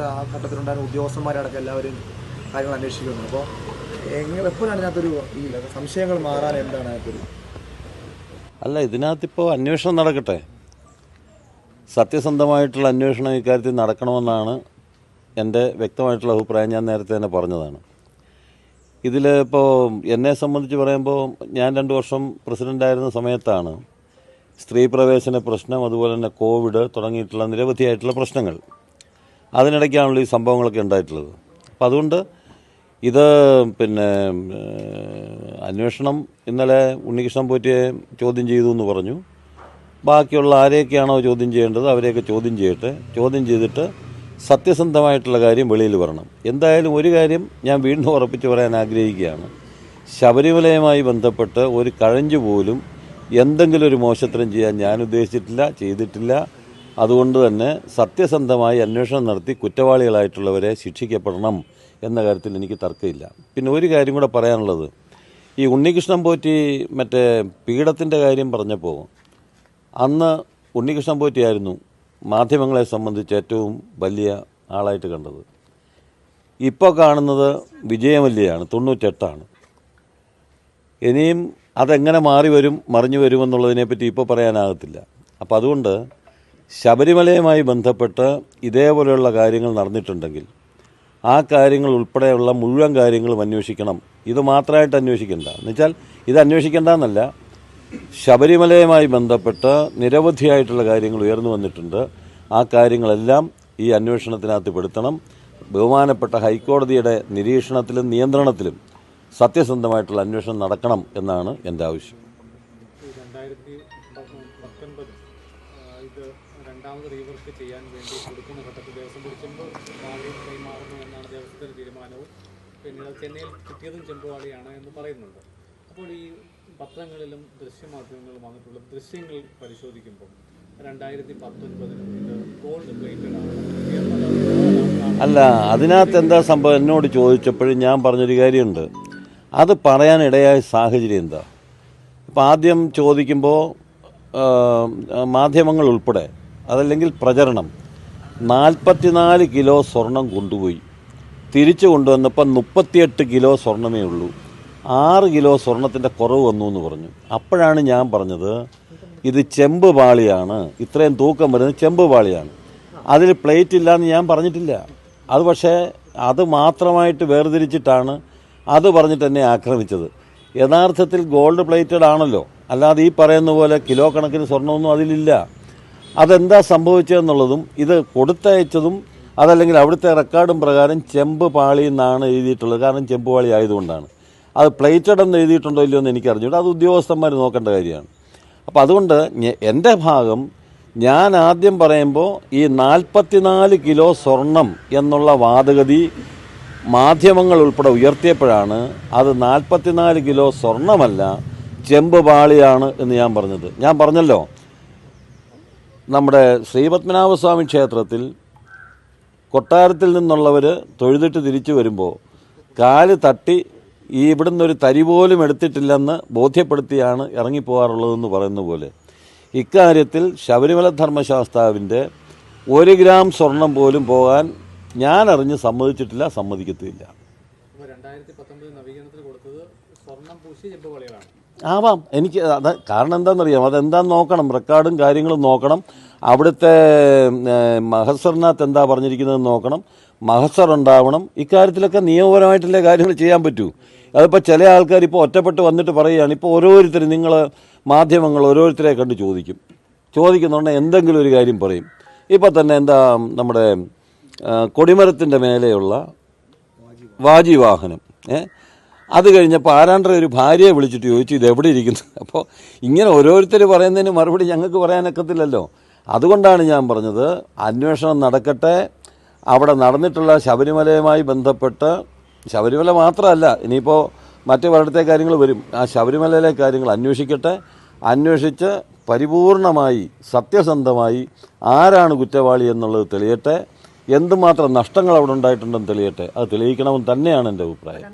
ആ ഘട്ടത്തിലുണ്ടായിരുന്ന ഉദ്യോഗസ്ഥന്മാരടക്കം എല്ലാവരും കാര്യങ്ങൾ അന്വേഷിക്കുന്നു. അപ്പോൾ എപ്പോഴാണ് ഇതിനകത്തൊരു ഈ സംശയങ്ങൾ മാറാൻ എന്താണ് അതിനകത്തൊരു അല്ല, ഇതിനകത്തിപ്പോൾ അന്വേഷണം നടക്കട്ടെ. സത്യസന്ധമായിട്ടുള്ള അന്വേഷണം ഇക്കാര്യത്തിൽ നടക്കണമെന്നാണ് എൻ്റെ വ്യക്തമായിട്ടുള്ള അഭിപ്രായം. ഞാൻ നേരത്തെ തന്നെ പറഞ്ഞതാണ്. ഇതിൽ ഇപ്പോൾ എന്നെ സംബന്ധിച്ച് പറയുമ്പോൾ ഞാൻ 2 വർഷം പ്രസിഡൻ്റായിരുന്ന സമയത്താണ് സ്ത്രീ പ്രവേശന പ്രശ്നം, അതുപോലെ തന്നെ കോവിഡ് തുടങ്ങിയിട്ടുള്ള നിരവധിയായിട്ടുള്ള പ്രശ്നങ്ങൾ, അതിനിടയ്ക്കാണല്ലോ ഈ സംഭവങ്ങളൊക്കെ ഉണ്ടായിട്ടുള്ളത്. അപ്പോൾ അതുകൊണ്ട് ഇത് അന്വേഷണം ഇന്നലെ ഉണ്ണികൃഷ്ണൻ പോറ്റിയെ ചോദ്യം ചെയ്തു എന്ന് പറഞ്ഞു. ബാക്കിയുള്ള ആരെയൊക്കെയാണോ ചോദ്യം ചെയ്യേണ്ടത് അവരെയൊക്കെ ചോദ്യം ചെയ്യട്ടെ. ചോദ്യം ചെയ്തിട്ട് സത്യസന്ധമായിട്ടുള്ള കാര്യം വെളിയിൽ വരണം. എന്തായാലും ഒരു കാര്യം ഞാൻ വീണ്ടും ഉറപ്പിച്ച് പറയാൻ ആഗ്രഹിക്കുകയാണ്. ശബരിമലയുമായി ബന്ധപ്പെട്ട് ഒരു കഴഞ്ചു പോലും എന്തെങ്കിലും ഒരു മോശത്തരം ചെയ്യാൻ ഞാൻ ഉദ്ദേശിച്ചിട്ടില്ല, ചെയ്തിട്ടില്ല. അതുകൊണ്ട് തന്നെ സത്യസന്ധമായി അന്വേഷണം നടത്തി കുറ്റവാളികളായിട്ടുള്ളവരെ ശിക്ഷിക്കപ്പെടണം എന്ന കാര്യത്തിൽ എനിക്ക് തർക്കമില്ല. പിന്നെ ഒരു കാര്യം കൂടെ പറയാനുള്ളത്, ഈ ഉണ്ണികൃഷ്ണൻ പോറ്റി മറ്റേ പീഠത്തിൻ്റെ കാര്യം പറഞ്ഞപ്പോൾ അന്ന് ഉണ്ണികൃഷ്ണൻ പോറ്റിയായിരുന്നു മാധ്യമങ്ങളെ സംബന്ധിച്ച് ഏറ്റവും വലിയ ആളായിട്ട് കണ്ടത്. ഇപ്പോൾ കാണുന്നത് വിജയമല്യയാണ്, 98ആണ്. ഇനിയും അതെങ്ങനെ മാറി വരും മറിഞ്ഞു വരുമെന്നുള്ളതിനെപ്പറ്റി ഇപ്പോൾ പറയാനാകത്തില്ല. അപ്പോൾ അതുകൊണ്ട് ശബരിമലയുമായി ബന്ധപ്പെട്ട് ഇതേപോലെയുള്ള കാര്യങ്ങൾ നടന്നിട്ടുണ്ടെങ്കിൽ ആ കാര്യങ്ങൾ ഉൾപ്പെടെയുള്ള മുഴുവൻ കാര്യങ്ങളും അന്വേഷിക്കണം. ഇത് മാത്രമായിട്ട് അന്വേഷിക്കേണ്ട എന്നുവെച്ചാൽ ഇത് അന്വേഷിക്കേണ്ട എന്നല്ല, ശബരിമലയുമായി ബന്ധപ്പെട്ട് നിരവധിയായിട്ടുള്ള കാര്യങ്ങൾ ഉയർന്നു വന്നിട്ടുണ്ട്. ആ കാര്യങ്ങളെല്ലാം ഈ അന്വേഷണത്തിനകത്ത് പെടുത്തണം. ബഹുമാനപ്പെട്ട ഹൈക്കോടതിയുടെ നിരീക്ഷണത്തിലും നിയന്ത്രണത്തിലും സത്യസന്ധമായിട്ടുള്ള അന്വേഷണം നടക്കണം എന്നാണ് എൻ്റെ ആവശ്യം. 2019 ഇത് രണ്ടാമത് റീവർക്ക് ചെയ്യാൻ വേണ്ടി കൊടുക്കുന്ന ഘട്ടത്തിൽ ദേവസ്വം ബോർഡ് ചെമ്പ് വാളി കൈമാറുന്നു എന്നാണ് ദേവസ്വത്തിൻ്റെ തീരുമാനവും. പിന്നീട് ചെന്നൈയിൽ കിട്ടിയതും ചെമ്പുവാളിയാണ് എന്ന് പറയുന്നുണ്ട്. അപ്പോൾ ഈ പത്രങ്ങളിലും ദൃശ്യമാധ്യമങ്ങളിലും വന്നിട്ടുള്ള ദൃശ്യങ്ങൾ പരിശോധിക്കുമ്പോൾ 2019 ഇത് ഗോൾഡ് പ്ലേറ്റഡ് ആണ്. അല്ല, അതിനകത്ത് എന്താ സംഭവം എന്നോട് ചോദിച്ചപ്പോഴും ഞാൻ പറഞ്ഞൊരു കാര്യമുണ്ട്. അത് പറയാനിടയായ സാഹചര്യം എന്താ? ഇപ്പം ആദ്യം ചോദിക്കുമ്പോൾ മാധ്യമങ്ങൾ ഉൾപ്പെടെ അതല്ലെങ്കിൽ പ്രചരണം 44 കിലോ സ്വർണം കൊണ്ടുപോയി, തിരിച്ചു കൊണ്ടുവന്നപ്പോൾ 38 കിലോ സ്വർണമേ ഉള്ളൂ, 6 കിലോ സ്വർണത്തിൻ്റെ കുറവ് വന്നു എന്ന് പറഞ്ഞു. അപ്പോഴാണ് ഞാൻ പറഞ്ഞത് ഇത് ചെമ്പ് പാളിയാണ്, ഇത്രയും തൂക്കം വരുന്നത് ചെമ്പ് പാളിയാണ്, അതിൽ പ്ലേറ്റ് ഇല്ലയെന്ന് ഞാൻ പറഞ്ഞിട്ടില്ല. അത് പക്ഷേ അത് മാത്രമായിട്ട് വേർതിരിച്ചിട്ടാണ് അത് പറഞ്ഞിട്ട് എന്നെ ആക്രമിച്ചത്. യഥാർത്ഥത്തിൽ ഗോൾഡ് പ്ലേറ്റഡ് ആണല്ലോ, അല്ലാതെ ഈ പറയുന്ന പോലെ കിലോ കണക്കിന് സ്വർണ്ണമൊന്നും അതിലില്ല. അതെന്താ സംഭവിച്ചതെന്നുള്ളതും ഇത് കൊടുത്തയച്ചതും അതല്ലെങ്കിൽ അവിടുത്തെ റെക്കോർഡും പ്രകാരം ചെമ്പ് പാളി എന്നാണ് എഴുതിയിട്ടുള്ളത്. കാരണം ചെമ്പ് പാളി ആയതുകൊണ്ടാണ്. അത് പ്ലേറ്റഡ് എന്ന് എഴുതിയിട്ടുണ്ടോ ഇല്ലയോ എന്ന് എനിക്കറിഞ്ഞൂടാ, അത് ഉദ്യോഗസ്ഥന്മാർ നോക്കേണ്ട കാര്യമാണ്. അപ്പോൾ അതുകൊണ്ട് എൻ്റെ ഭാഗം ഞാൻ ആദ്യം പറയുമ്പോൾ ഈ 44 കിലോ സ്വർണം എന്നുള്ള വാദഗതി മാധ്യമങ്ങൾ ഉൾപ്പെടെ ഉയർത്തിയപ്പോഴാണ് അത് 44 കിലോ സ്വർണമല്ല ചെമ്പ് പാളിയാണ് എന്ന് ഞാൻ പറഞ്ഞത്. ഞാൻ പറഞ്ഞല്ലോ, നമ്മുടെ ശ്രീപത്മനാഭസ്വാമി ക്ഷേത്രത്തിൽ കൊട്ടാരത്തിൽ നിന്നുള്ളവർ തൊഴുതിട്ട് തിരിച്ചു വരുമ്പോൾ കാല് തട്ടി ഈ ഇവിടുന്ന് ഒരു തരി പോലും എടുത്തിട്ടില്ലെന്ന് ബോധ്യപ്പെടുത്തിയാണ് ഇറങ്ങിപ്പോകാറുള്ളതെന്ന് പറയുന്ന പോലെ ഇക്കാര്യത്തിൽ ശബരിമല ധർമ്മശാസ്താവിൻ്റെ 1 ഗ്രാം സ്വർണം പോലും പോകാൻ ഞാൻ അറിഞ്ഞ് സമ്മതിച്ചിട്ടില്ല, സമ്മതിക്കത്തില്ല. 2019 നവീകരണത്തിൽ കൊടുത്തത് സ്വർണം പൂശി ചെമ്പ് പാളികളാണ്. ആവാം, എനിക്ക് അത് കാരണം എന്താണെന്നറിയാം, അതെന്താന്ന് നോക്കണം, റെക്കോർഡും കാര്യങ്ങളും നോക്കണം, അവിടുത്തെ മഹസറിനകത്ത് എന്താ പറഞ്ഞിരിക്കുന്നതെന്ന് നോക്കണം, മഹസർ ഉണ്ടാവണം. ഇക്കാര്യത്തിലൊക്കെ നിയമപരമായിട്ടുള്ള കാര്യങ്ങൾ ചെയ്യാൻ പറ്റൂ. അതിപ്പോൾ ചില ആൾക്കാർ ഇപ്പോൾ ഒറ്റപ്പെട്ട് വന്നിട്ട് പറയുകയാണ്. ഇപ്പോൾ ഓരോരുത്തരും നിങ്ങൾ മാധ്യമങ്ങൾ ഓരോരുത്തരെ കണ്ട് ചോദിക്കുന്നുണ്ടെങ്കിൽ എന്തെങ്കിലും ഒരു കാര്യം പറയും. ഇപ്പോൾ തന്നെ എന്താ നമ്മുടെ കൊടിമരത്തിൻ്റെ മേലെയുള്ള വാജി വാഹനം, അത് കഴിഞ്ഞപ്പോൾ ആരാണ്ടര ഒരു ഭാര്യയെ വിളിച്ചിട്ട് ചോദിച്ചു ഇത് എവിടെ ഇരിക്കുന്നു. അപ്പോൾ ഇങ്ങനെ ഓരോരുത്തർ പറയുന്നതിന് മറുപടി ഞങ്ങൾക്ക് പറയാനൊക്കത്തില്ലല്ലോ. അതുകൊണ്ടാണ് ഞാൻ പറഞ്ഞത് അന്വേഷണം നടക്കട്ടെ. അവിടെ നടന്നിട്ടുള്ള ശബരിമലയുമായി ബന്ധപ്പെട്ട്, ശബരിമല മാത്രമല്ല ഇനിയിപ്പോൾ മറ്റു പലയിടത്തെ കാര്യങ്ങൾ വരും, ആ ശബരിമലയിലെ കാര്യങ്ങൾ അന്വേഷിക്കട്ടെ. അന്വേഷിച്ച് പരിപൂർണമായി സത്യസന്ധമായി ആരാണ് കുറ്റവാളി എന്നുള്ളത് തെളിയട്ടെ. എന്തുമാത്രം നഷ്ടങ്ങൾ അവിടെ ഉണ്ടായിട്ടുണ്ടെന്ന് തെളിയട്ടെ. അത് തെളിയിക്കണമെന്ന് തന്നെയാണ് എൻ്റെ അഭിപ്രായം.